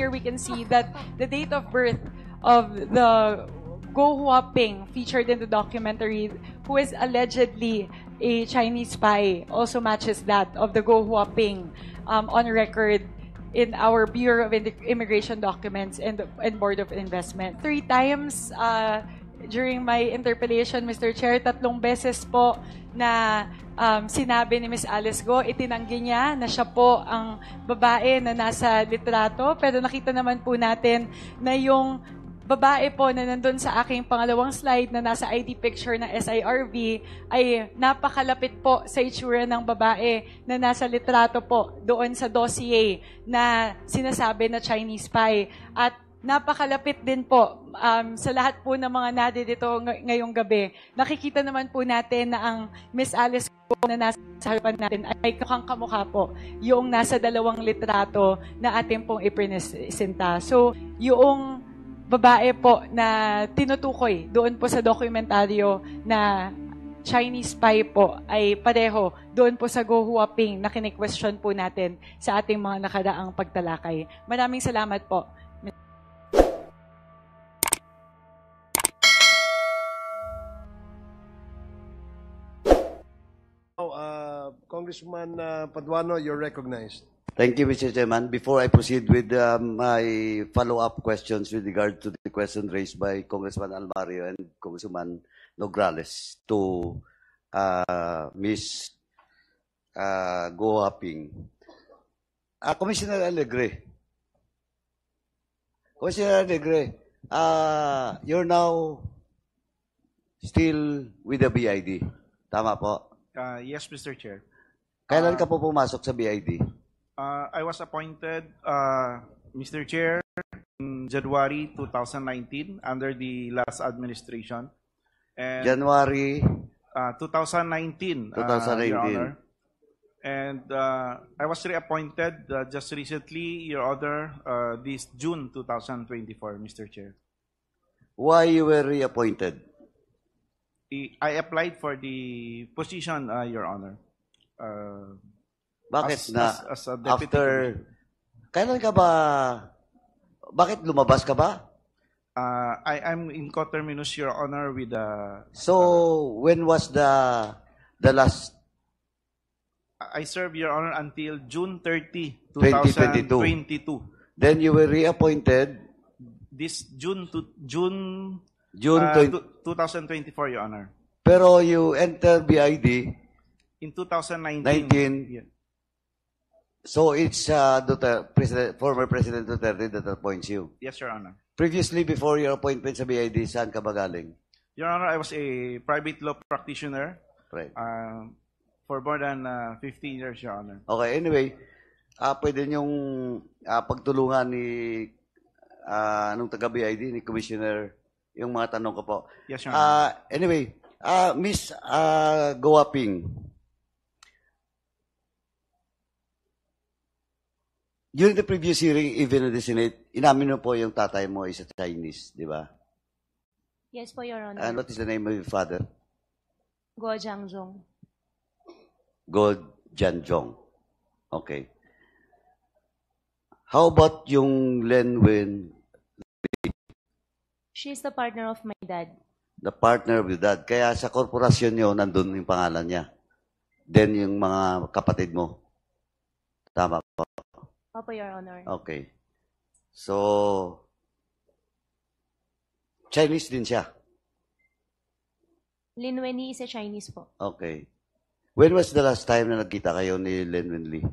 here we can see that the date of birth of the Go Huaping featured in the documentary, who is allegedly a Chinese spy, also matches that of the Go Huaping on record in our Bureau of Immigration Documents and Board of Investment. 3 times during my interpellation, Mr. Chair, 3 beses po na sinabi ni Ms. Alice Go, itinanggi niya na siya po ang babae na nasa litrato. Pero nakita naman po natin na yung babae po na nandun sa aking pangalawang slide na nasa ID picture ng SIRV ay napakalapit po sa itsura ng babae na nasa litrato po doon sa dossier na sinasabi na Chinese spy. At napakalapit din po sa lahat po ng mga nadidito ngayong gabi. Nakikita naman po natin na ang Miss Alice po na nasa harapan natin ay kamukha po yung nasa 2 litrato na ating pong ipresenta. So, yung babae po na tinutukoy doon po sa dokumentaryo na Chinese spy po ay pareho doon po sa Go Huaping na kini-question po natin sa ating mga nakaraang pagtalakay. Maraming salamat po. Congressman Paduano, you're recognized. Thank you, Mr. Chairman. Before I proceed with my follow-up questions with regard to the question raised by Congressman Almario and Congressman Nograles to Ms. Go Huaping. Commissioner Alegre, you're now still with the BID. Tama po? Yes, Mr. Chair. Kailan ka po pumasok sa BID? I was appointed, Mr. Chair, in January 2019 under the last administration. And, January 2019, 2019. Your Honor. And I was reappointed just recently, Your Honor, this June 2024, Mr. Chair. Why you were reappointed? I applied for the position, Your Honor. Bakit as a deputy after, kailan ka ba, bakit lumabas ka ba? I'm in coterminous, Your Honor, with the... So, when was the last? I served, Your Honor, until June 30, 2022. 2022. Then you were reappointed? This June 2024, Your Honor. Pero you entered BID? In 2019. 19? Yeah. So it's former President Duterte that appoints you? Yes, Your Honor. Previously, before your appointment sa BID, saan ka ba galing? Your Honor, I was a private law practitioner. Right. For more than 15 years, Your Honor. Okay, anyway, pwede niyong pagtulungan ni nung taga-BID, ni Commissioner, yung mga tanong ko po. Yes, Your Honor. Anyway, Miss Go Huaping, during the previous hearing, even in the Senate, inamin mo po yung tatay mo is a Chinese, di ba? Yes po, Your Honor. And what is the name of your father? Go Jianzhong. Go Jianzhong. Okay. How about yung Len Wen? She's the partner of my dad. The partner of your dad. Kaya sa korporasyon nyo, nandun yung pangalan niya. Then yung mga kapatid mo. Tama po. Opo, Your Honor. Okay. So, Chinese din siya. Lin Wenli is a Chinese po. Okay. When was the last time na nagkita kayo ni Len Wenli?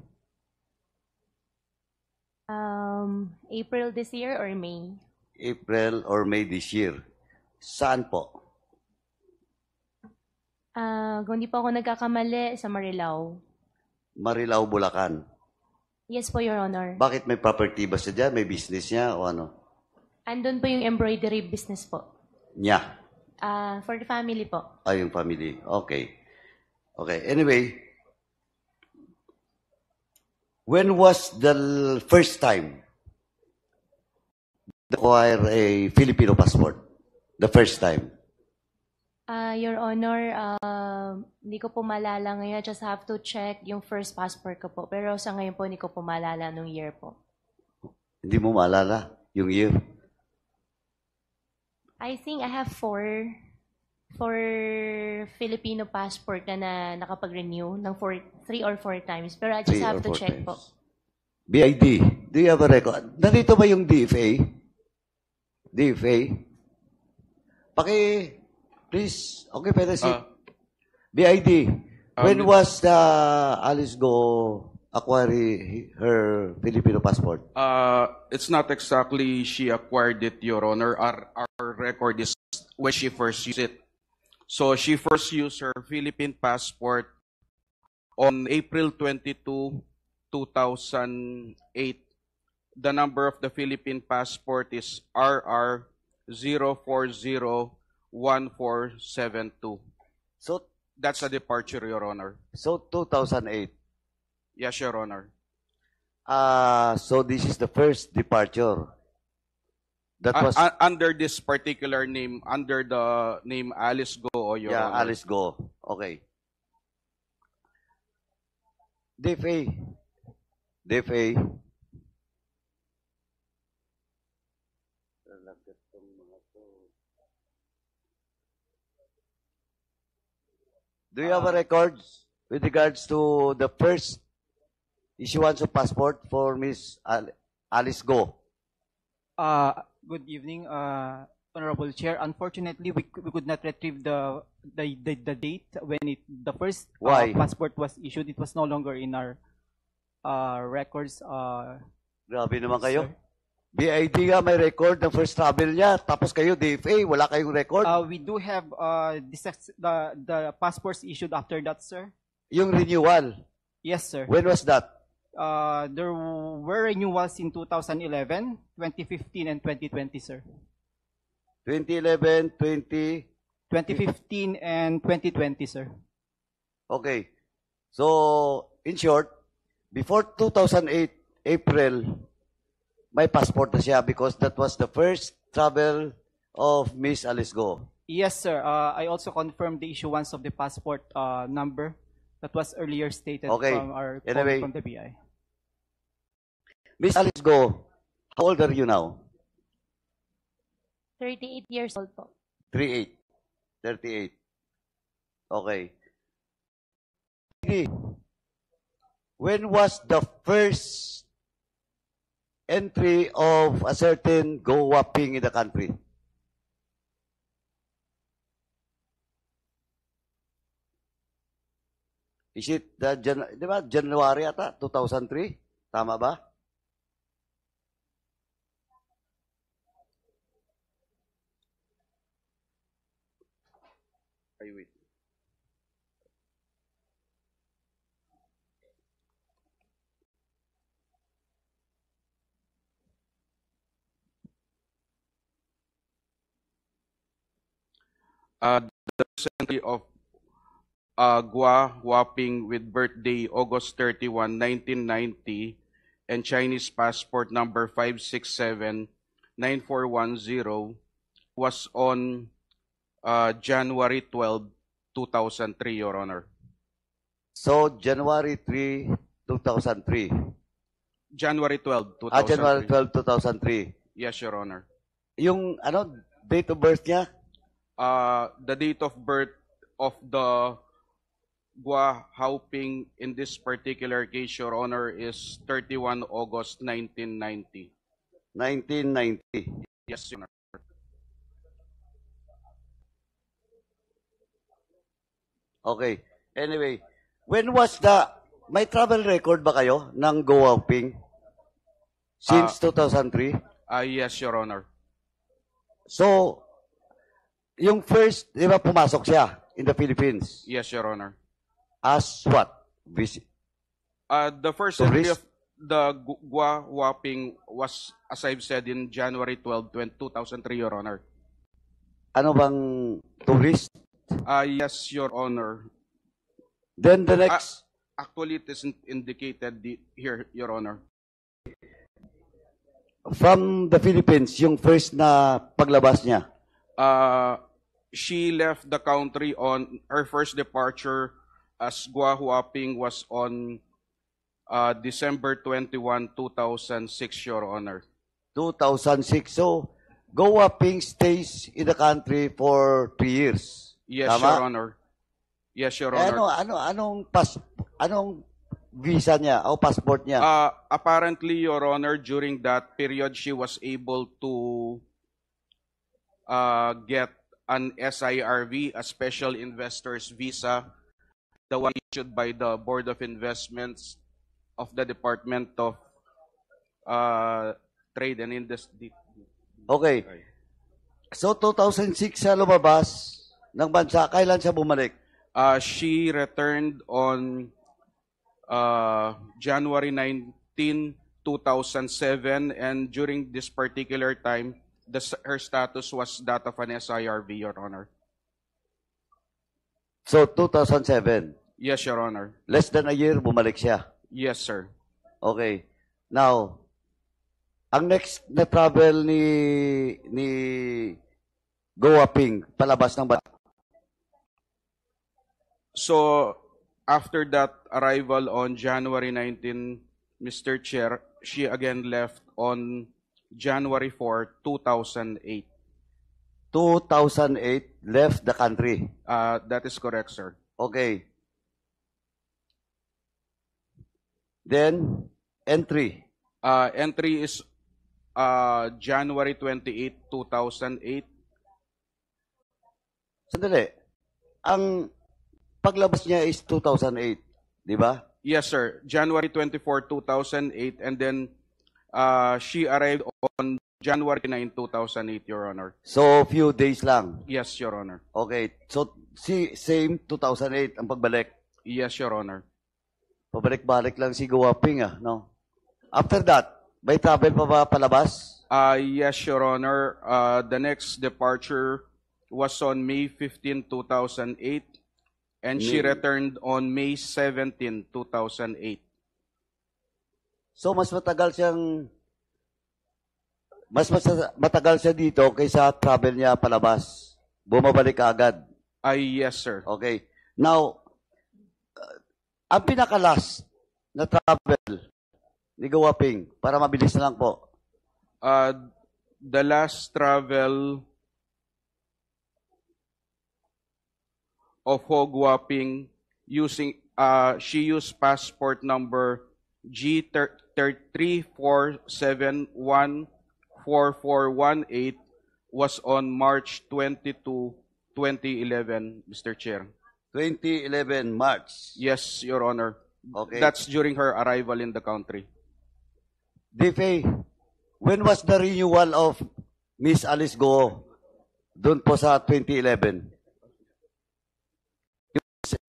April this year or May? April or May this year. Saan po? Kung di po ako nagkakamali, sa Marilao. Marilao, Bulacan. Yes po, Your Honor. Bakit may property ba siya dyan? May business niya o ano? Andun po yung embroidery business po. Niya? For the family po. Yung family. Okay. Okay. Anyway, when was the first time to acquire a Filipino passport? The first time? Your Honor, hindi ko po maalala ngayon. Just have to check yung first passport ko po. Pero sa ngayon po, hindi ko po maalala nung year po. Hindi mo maalala yung year? I think I have four Filipino passport na nakapag-renew ng 3 or 4 times. Pero I just 3 have or to 4 check times. po. BID, do you have a record? Nandito ba yung DFA? DFA? Please, okay, pwede si BID. When was Alice Go acquiring her Filipino passport? It's not exactly she acquired it, Your Honor. Our record is when she first used it. So she first used her Philippine passport on April 22, 2008. The number of the Philippine passport is RR 0401472. So, That's a departure, Your Honor. 2008. Yes, Your Honor. So this is the first departure. That was Under this particular name, under the name Alice Go, Your Honor. Alice Go. Okay. DFA. Do you have a record with regards to the first issuance of passport for Miss Alice Go? Good evening, Honorable Chair. Unfortunately, we could not retrieve the date when the first Why? passport was issued. It was no longer in our records. Grabe naman kayo. Sir. BID nga may record ng first travel niya, tapos kayo DFA, wala kayong record? We do have the passports issued after that, sir. Yung renewal, Yes, sir. when was that? There were renewals in 2011, 2015, and 2020, sir. 2011, 20... 2015 and 2020, sir. Okay. So, in short, before 2008, April, may passport na siya because that was the first travel of Miss Alice Go. Yes, sir. I also confirmed the issuance of the passport number that was earlier stated Okay. from our Anyway. from the BI. Miss Alice Go, how old are you now? 38 years old po. 38. Okay. When was the first entry of a certain Go Waping in the country? Is it di ba, January ata, 2003? Tama ba? Ay, wait. The century of Gua Waping with birthday August 31, 1990, and Chinese passport number 5679410 was on January 12, 2003, Your Honor. So, January 3, 2003. January 12, 2003. January 12, 2003. Yes, Your Honor. Yung, date of birth niya? The date of birth of the Gua Hauping in this particular case, Your Honor, is 31 August 1990. 1990. Yes, Your Honor. Okay. Anyway, when was may travel record ba kayo ng Go Waping? Since 2003? Yes, Your Honor. So, yung first, di ba pumasok siya in the Philippines? Yes, Your Honor. As what? The first Tourist? entry of the Gua Waping was, as I've said, in January 12, 2003, Your Honor. Ano bang tourist? Yes, Your Honor. Then the next, Actually, it isn't indicated here, Your Honor. from the Philippines, yung first na paglabas niya. She left the country on her first departure as Gua Huaping was on December 21, 2006, Your Honor. 2006. So, Go Waping stays in the country for 3 years. Yes, Tama? Your Honor. Yes, Your Honor. Anong visa niya o passport niya? Apparently, Your Honor, during that period, she was able to get an SIRV, a Special Investors Visa, the one issued by the Board of Investments of the Department of Trade and Industry. Okay. So, 2006 siya lumabas ng bansa. Kailan siya bumalik? She returned on January 19, 2007, and during this particular time, her status was that of an SIRV, Your Honor. So, 2007. Yes, Your Honor. Less than a year, bumalik siya. Yes, sir. Okay. Now, ang next na travel ni Go Waping, palabas ng bansa. So, after that arrival on January 19, Mr. Chair, she again left on January 4, 2008. 2008, left the country. That is correct, sir. Okay. Then, entry. Entry is January 28, 2008. Sandali. Ang paglabas niya is 2008, di ba? Yes, sir. January 24, 2008, and then she arrived on January 9, 2008, Your Honor. So, few days lang. Yes, Your Honor. Okay. So, same 2008 ang pagbalik. Yes, Your Honor. Pabalik-balik lang si Go Waping, no? After that, may travel pa ba palabas? Yes, Your Honor. The next departure was on May 15, 2008, and she returned on May 17, 2008. So, mas matagal siya dito kaysa travel niya palabas. Bumabalik ka agad. Yes, sir. Okay. Now, ang pinakalas na travel ni Go Waping, para mabilis na lang po. The last travel of Go Waping she used passport number G34714418 was on March 22, 2011, Mr. Chair. 2011, March. Yes, Your Honor. Okay. That's during her arrival in the country. DFA, when was the renewal of Miss Alice Go doon po sa 2011?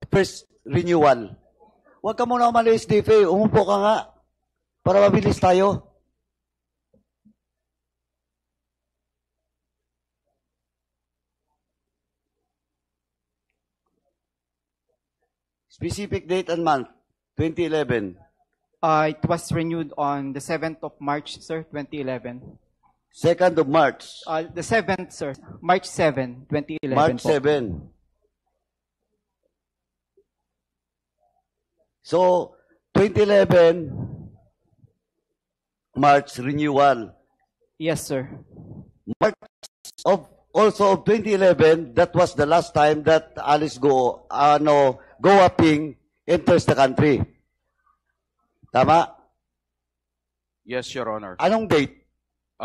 First renewal. Huwag ka muna umalis, DFA. Umupo ka nga para mabilis tayo. Specific date and month, 2011. It was renewed on the 7th of March, sir, 2011. 2nd of March. The 7th, sir. March 7, 2011. March po. 7. So, 2011, March renewal. Yes, sir. March of 2011, that was the last time that Alice Go Waping enters the country. Tama? Yes, Your Honor. Anong date?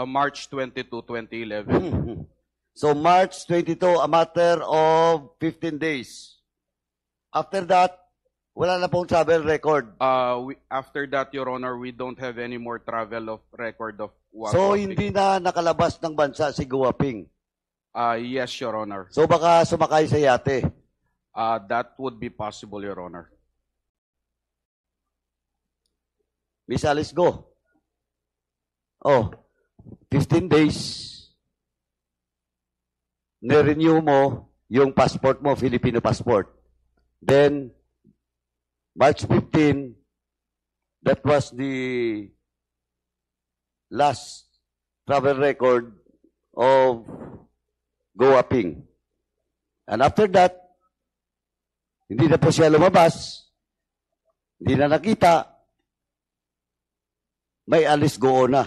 March 22, 2011. So, March 22, a matter of 15 days. After that, wala na pong travel record. After that, Your Honor, we don't have any more travel of record of So, hindi na nakalabas ng bansa si Go Waping. Yes, Your Honor. So, baka sumakay sa yate. That would be possible, Your Honor. Miss Alice Go. Oh, 15 days. Na-renew mo yung passport mo, Filipino passport. Then, March 15, that was the last travel record of Go Waping. And after that, hindi na po siya lumabas, hindi na nakita, may Alice Go na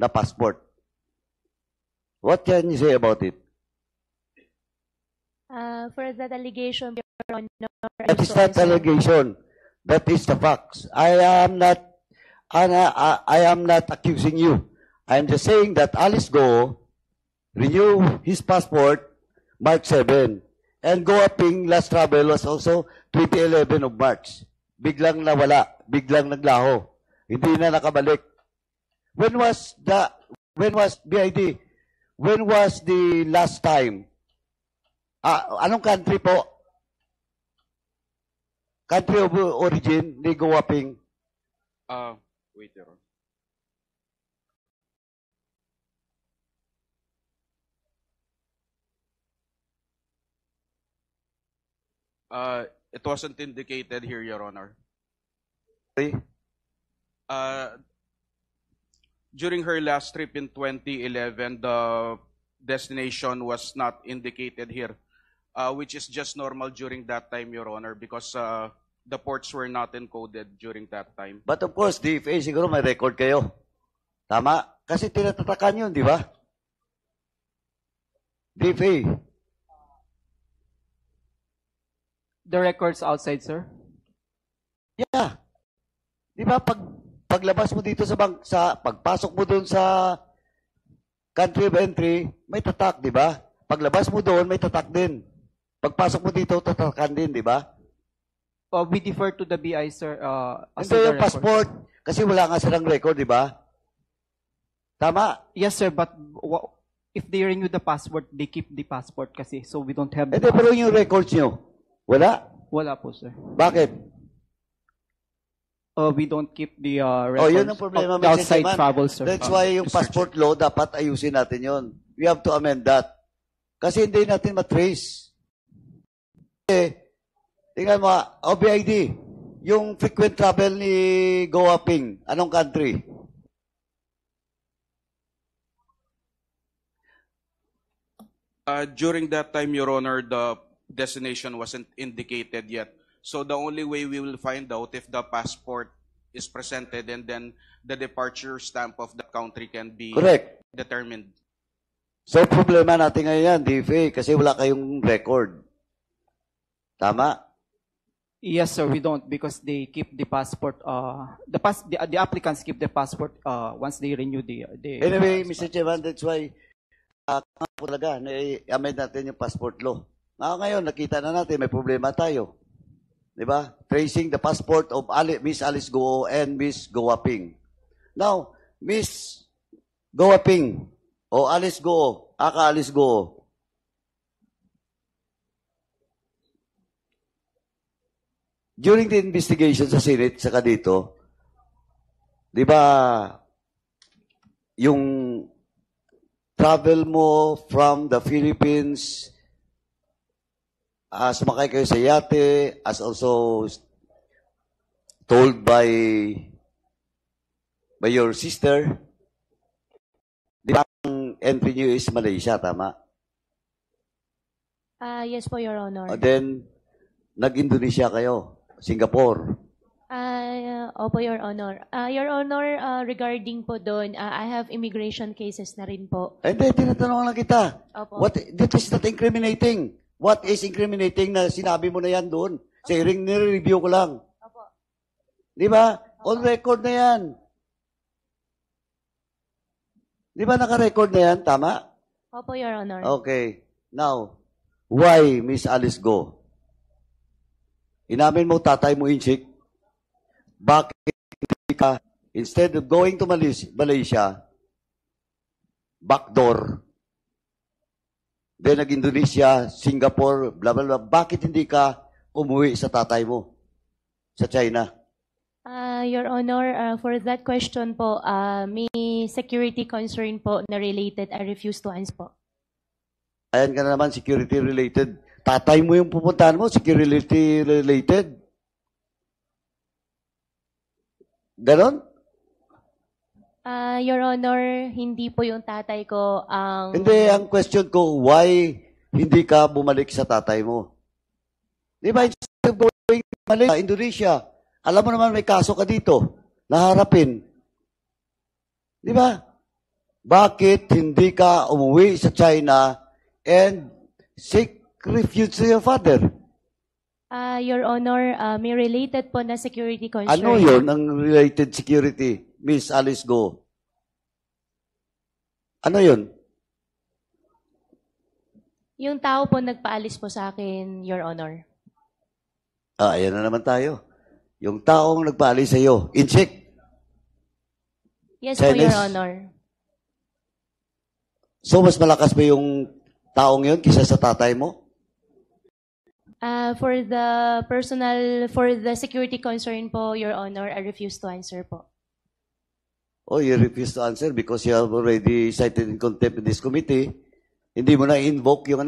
passport. What can you say about it? For that allegation, Your Honor, That is not allegation. That is the facts. I am not accusing you. I am just saying that Alice Go renew his passport March 7. And Go Aping last travel was also 2011 of March. Biglang nawala. Biglang naglaho. Hindi na nakabalik. When was BID? When was the last time? Anong country po? Country of origin ni Go Aping? Wait, Your Honor. It wasn't indicated here, Your Honor. Okay. During her last trip in 2011, the destination was not indicated here, which is just normal during that time, Your Honor, because the ports were not encoded during that time. But of course, DFA siguro may record kayo. Tama? Kasi tinatatakan yun, di ba? DFA. The records outside, sir? Yeah. Di ba, paglabas mo dito sa pagpasok mo doon sa country of entry, may tatak, di ba? Paglabas mo doon, may tatak din. Pagpasok mo dito, tatakan din, di ba? We defer to the BI, sir. Ito yung passport, kasi wala nga silang record, di ba? Tama? Yes, sir, but if they renew the passport, they keep the passport kasi, so we don't have the Ito, pero yung records nyo, wala? Wala po, sir. Bakit? We don't keep the records yun ang problema, of the outside Mr. Chairman. travel, sir. That's why yung passport law, dapat ayusin natin yon. We have to amend that. Kasi hindi natin matrace. Tingnan mo, OBID, yung frequent travel ni Go Aping, anong country? During that time, Your Honor, the destination wasn't indicated yet. So the only way we will find out if the passport is presented and then the departure stamp of the country can be Correct. determined. So problema natin ngayon yan, DFA, kasi wala kayong record. Tama? Yes, sir, we don't because they keep the passport. The applicants keep the passport once they renew the. Anyway, Mr. Chairman, that's why talaga na-amend natin yung passport law. Ngayon, nakita na natin, may problema tayo. Di ba? Tracing the passport of Miss Alice Go and Miss Go Aping. Now, Miss Go Aping o Alice Go, Alice Go. During the investigation sa Senate, saka dito, di ba, yung travel mo from the Philippines, sumakay kayo sa yate, as also told by your sister, di ba ang entry niyo is Malaysia, tama? Yes po, Your Honor. Then, nag-Indonesia kayo, Singapore. Opo, Your Honor. Your Honor, regarding po doon, I have immigration cases na rin po. Hindi, tinatanong lang kita. Opo. That is not incriminating. What is incriminating na sinabi mo na yan doon? Sa hearing, nire-review ko lang. Opo. Di ba? On record na yan. Di ba naka-record na yan? Tama? Opo, Your Honor. Okay. Now, why Miss Alice Go? Inamin mo tatay mo inchik. Bakit hindi ka, instead of going to Malaysia, backdoor, then nag-Indonesia, Singapore, blah, blah, blah. Bakit hindi ka umuwi sa tatay mo sa China? Your Honor, for that question po, may security concern po na related. I refuse to answer po. Ayan ka na naman, security related. Tatay mo yung pupuntahan mo, security related. Ganon? Your Honor, hindi po yung tatay ko ang... Hindi, ang question ko, why hindi ka bumalik sa tatay mo? Di ba, instead of going to Malaysia, Indonesia, alam mo naman may kaso ka dito, naharapin. Di ba? bakit hindi ka umuwi sa China and seek refuge to your father? Your Honor, may related po na security concern. Ano yun ang related security, Miss Alice Go? Ano yun? Yung tao po nagpaalis po sa akin, Your Honor. Ayan na naman tayo. Yung taong nagpaalis sa iyo, in-check. Yes po, Chinese? Your Honor. So, mas malakas ba yung taong yun kisa sa tatay mo? For the security concern po, Your Honor, I refuse to answer po. Oh, you refuse to answer because you have already cited in contempt in this committee. Hindi mo na invoke yung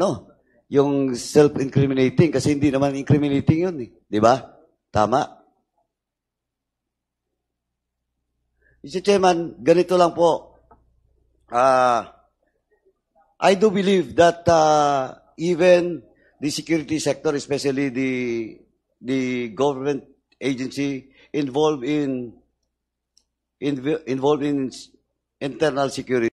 yung self-incriminating kasi hindi naman incriminating yun. Di ba? Tama? Mr. Chairman, ganito lang po. I do believe that even the security sector, especially the government agency involved in internal security,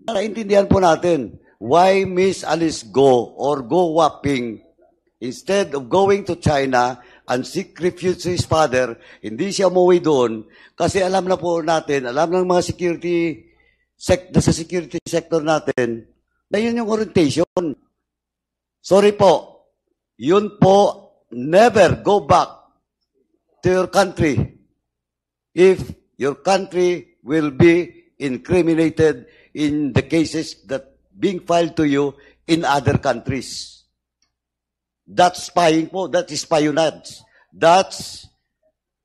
naintindihan po natin why Miss Alice Go or Go Waping, instead of going to China and seek refuge to his father, hindi siya umuwi doon kasi alam na po natin, alam ng mga security sector natin na yun yung orientation. Sorry po, yun po, never go back to your country if your country will be incriminated in the cases that being filed to you in other countries. That's spying po. That is espionage. That's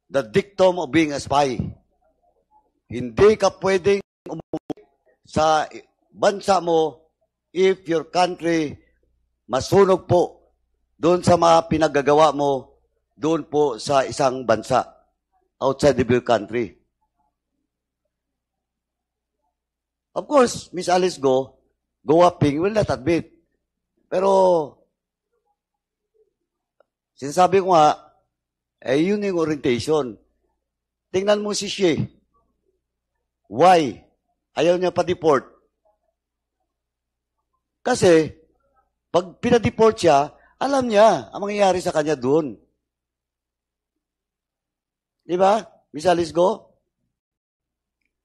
the dictum of being a spy. Hindi ka pwedeng umuwi sa bansa mo if your country masunog po doon sa mga pinagagawa mo doon po sa isang bansa outside of your country. Of course, Miss Alice Go Waping will not admit. Pero, sinasabi ko nga, yun yung orientation. Tingnan mo si Xi. Why? Ayaw niya pa-deport. Kasi, pag pinadeport siya, alam niya ang mangyayari sa kanya doon. Di ba? Miss Alice Go?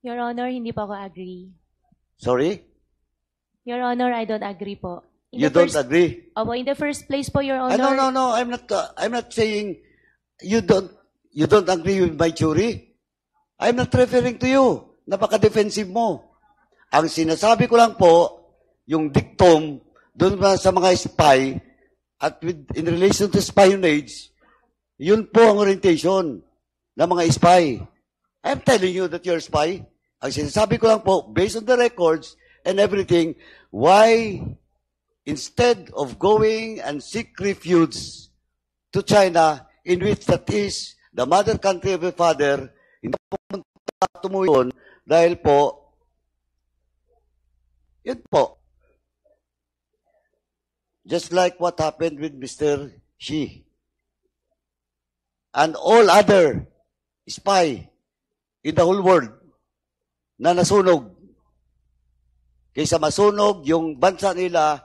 Your Honor, hindi po ako agree. Sorry? Your Honor, I don't agree po. You don't agree? Opo, in the first place po, Your Honor. No. I'm not saying you don't agree with my theory. I'm not referring to you. Napaka-defensive mo. Ang sinasabi ko lang po, yung dictum doon sa mga spy at in relation to espionage, yun po ang orientation ng mga spy. I'm telling you that you're a spy. Ang sinasabi ko lang po, based on the records and everything, why instead of going and seek refuge to China, in which that is the mother country of your father, hindi po tumuwi yun dahil po, yun po. Just like what happened with Mr. Xi and all other spy in the whole world na nasunog. Kaysa masunog yung bansa nila,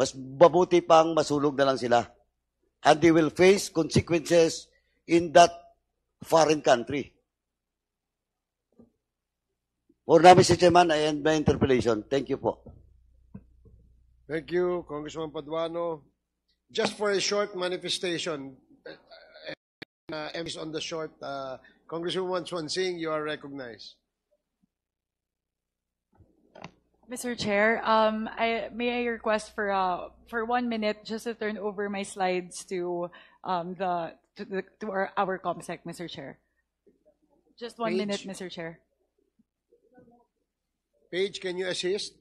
mas mabuti pang masunog na lang sila. And they will face consequences in that foreign country. For now, Mr. Chairman, I end my interpellation. Thank you po. Thank you, Congressman Paduano. Just for a short manifestation, emphasis on the short, Congresswoman Swansing, you are recognized. Mr. Chair, may I request for 1 minute just to turn over my slides to our ComSec, Mr. Chair. Just 1 minute, Mr. Chair. Paige, can you assist?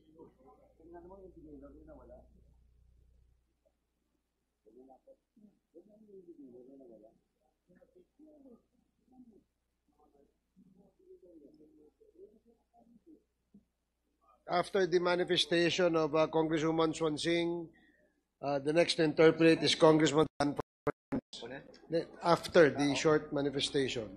After the manifestation of Congresswoman Swansing, the next to interpret is Congressman Dan Franz. After the short manifestation.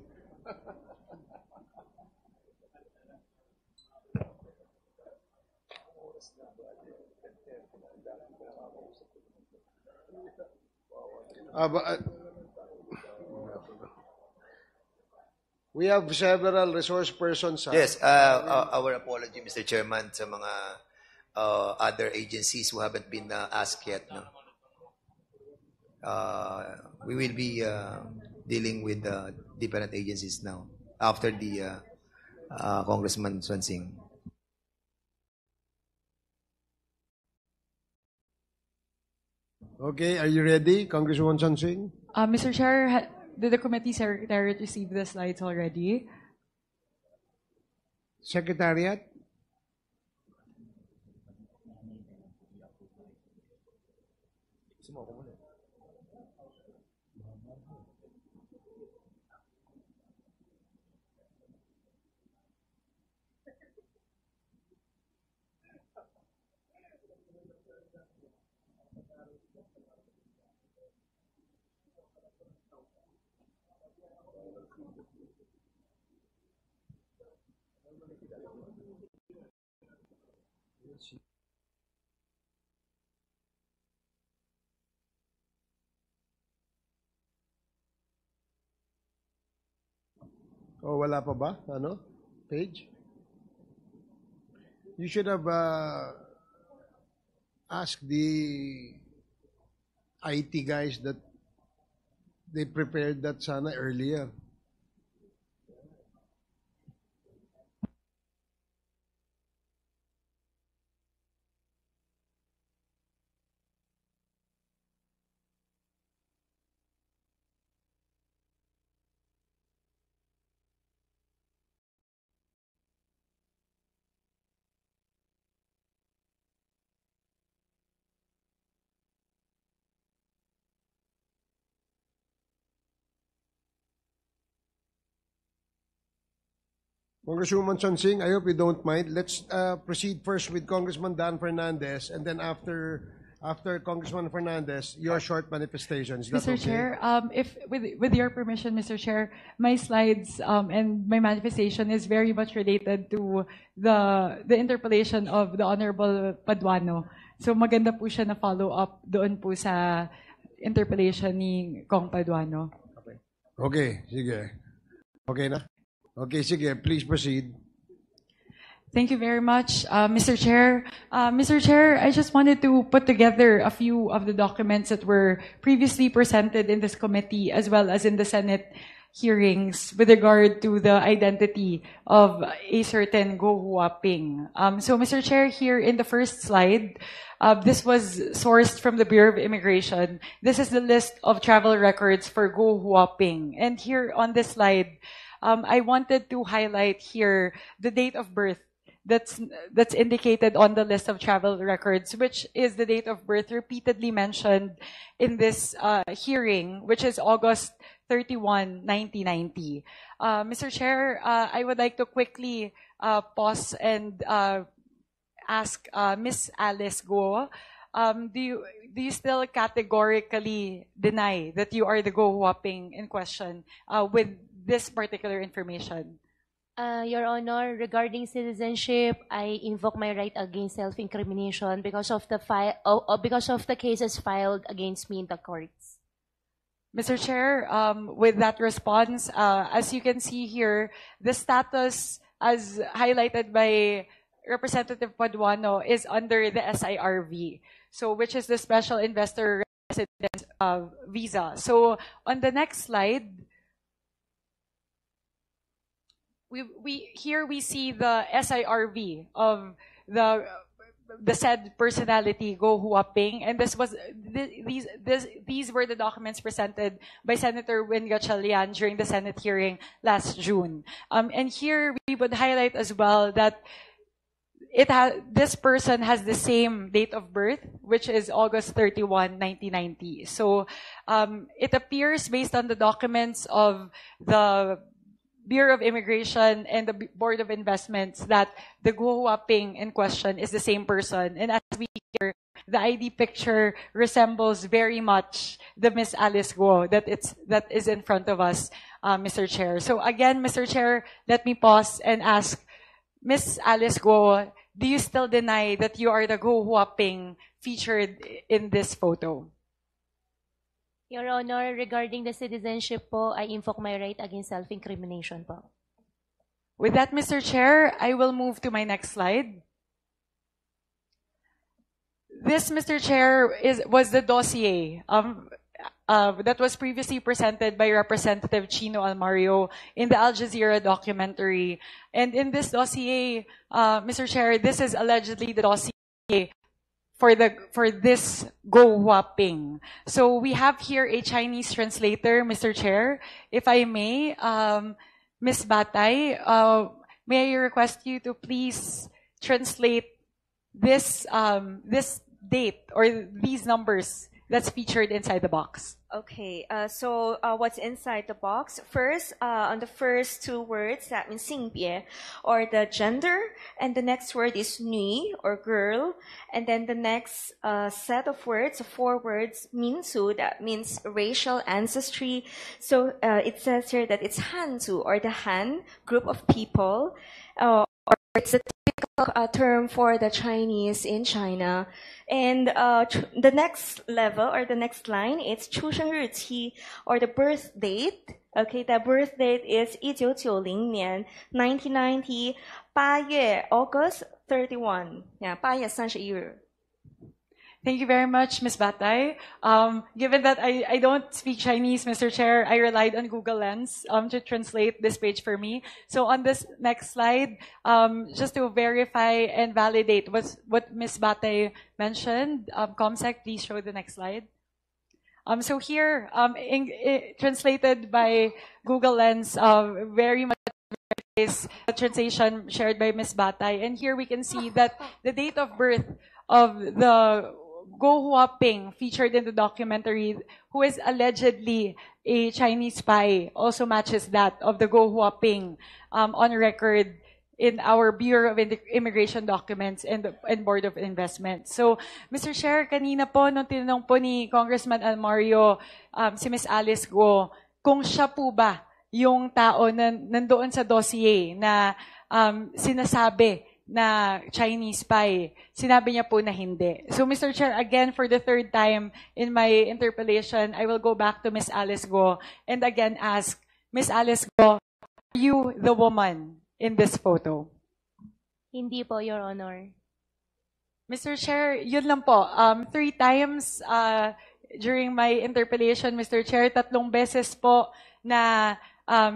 We have several resource persons. Yes, our apology, Mr. Chairman, sa mga other agencies who haven't been asked yet. No? We will be dealing with different agencies now after the Congressman Swansing. Okay, are you ready, Congresswoman Swansing? Mr. Chair, did the committee secretariat receive the slides already? Secretariat? Oh, wala pa ba? Ano? Page? You should have asked the IT guys that they prepared that sana earlier. Congresswoman Swansing, I hope you don't mind. Let's proceed first with Congressman Dan Fernandez, and then after Congressman Fernandez, your short manifestation. Is that Mr. okay? Chair, if with your permission, Mr. Chair, my slides and my manifestation is very much related to the interpellation of the Honorable Paduano. So maganda po siya na follow up doon po sa interpellation ni Kong Paduano. Okay, sige. Okay na? Okay, sige. Please proceed. Thank you very much, Mr. Chair. Mr. Chair, I just wanted to put together a few of the documents that were previously presented in this committee as well as in the Senate hearings with regard to the identity of a certain Go Huaping. So, Mr. Chair, here in the first slide, this was sourced from the Bureau of Immigration. This is the list of travel records for Go Huaping. And here on this slide, I wanted to highlight here the date of birth that's indicated on the list of travel records, which is the date of birth repeatedly mentioned in this hearing, which is August 31, 1990. Mr. Chair, I would like to quickly pause and ask Ms. Alice Go, do you still categorically deny that you are the Go Huaping in question with this particular information? Your Honor, regarding citizenship, I invoke my right against self-incrimination because of the cases filed against me in the courts. Mr. Chair, with that response, as you can see here, the status as highlighted by Representative Paduano is under the SIRV, so which is the Special Investor Resident Visa. So on the next slide, here we see the SIRV of the said personality Go Huaping, and these were the documents presented by Senator Win Gatchalian during the Senate hearing last June. And here we would highlight as well that this person has the same date of birth, which is August 31, 1990. So it appears based on the documents of the Bureau of Immigration and the Board of Investments that the Go Huaping in question is the same person. And as we hear, the ID picture resembles very much the Miss Alice Go that is in front of us, Mr. Chair. So again, Mr. Chair, let me pause and ask Miss Alice Go, do you still deny that you are the Go Huaping featured in this photo? Your Honor, regarding the citizenship po, I invoke my right against self-incrimination po. With that, Mr. Chair, I will move to my next slide. This, Mr. Chair, was the dossier that was previously presented by Representative Chino Almario in the Al Jazeera documentary. And in this dossier, Mr. Chair, this is allegedly the dossier for this Go Huaping. So we have here a Chinese translator, Mr. Chair. If I may, Ms. Batay, may I request you to please translate this this date or these numbers that's featured inside the box. Okay, so what's inside the box? First, on the first two words, that means 性别, or the gender, and the next word is 女, or girl, and then the next set of words, 4 words, 民族, that means racial ancestry. So it says here that it's Hanzu, or the Han group of people, or it's a typical term for the Chinese in China. And the next level or the next line, it's 出生日期 or the birth date. Okay, the birth date is 1990年 1990 8月 August 31. Yeah, 8月31日. Thank you very much, Ms. Batay. Given that I don't speak Chinese, Mr. Chair, I relied on Google Lens to translate this page for me. So on this next slide, just to verify and validate what Ms. Batay mentioned, ComSec, please show the next slide. So here, translated by Google Lens, very much is a translation shared by Ms. Batay. And here we can see that the date of birth of the Go Huaping featured in the documentary, who is allegedly a Chinese spy, also matches that of the Go Huaping on record in our Bureau of Immigration Documents and Board of Investment. So, Mr. Chair, kanina po, nung tinanong po ni Congressman Almario, si Ms. Alice Go, kung siya po ba yung tao na nandoon sa dossier na sinasabi na Chinese spy, sinabi niya po na hindi. So, Mr. Chair, again, for the third time in my interpellation, I will go back to Ms. Alice Go and again ask, Ms. Alice Go, are you the woman in this photo? Hindi po, Your Honor. Mr. Chair, yun lang po. 3 times during my interpellation, Mr. Chair, 3 beses po na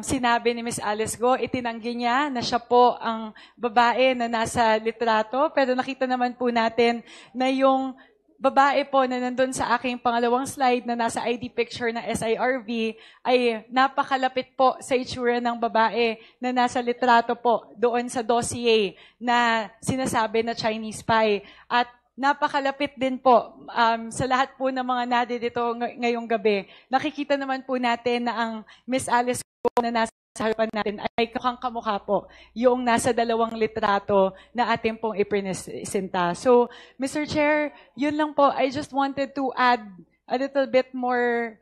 sinabi ni Ms. Alice Go, itinanggi niya na siya po ang babae na nasa litrato. Pero nakita naman po natin na yung babae po na nandun sa aking pangalawang slide na nasa ID picture ng SIRV ay napakalapit po sa itsura ng babae na nasa litrato po doon sa dossier na sinasabi na Chinese spy. At napakalapit din po sa lahat po ng mga nadidito ngayong gabi. Nakikita naman po natin na ang Ms. Alice Go na nasa harapan natin ay kamukha po yung nasa 2 litrato na ating pong ipresenta. So, Mr. Chair, yun lang po. I just wanted to add a little bit more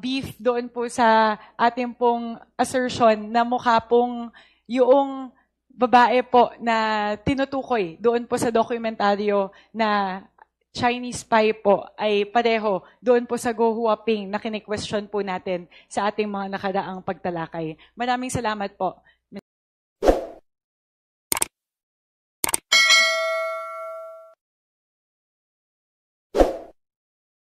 beef doon po sa ating pong assertion na mukha pong yung babae po na tinutukoy doon po sa dokumentaryo na Chinese spy po ay pareho doon po sa Go Huaping na kini-question po natin sa ating mga nakaraang pagtalakay. Maraming salamat po.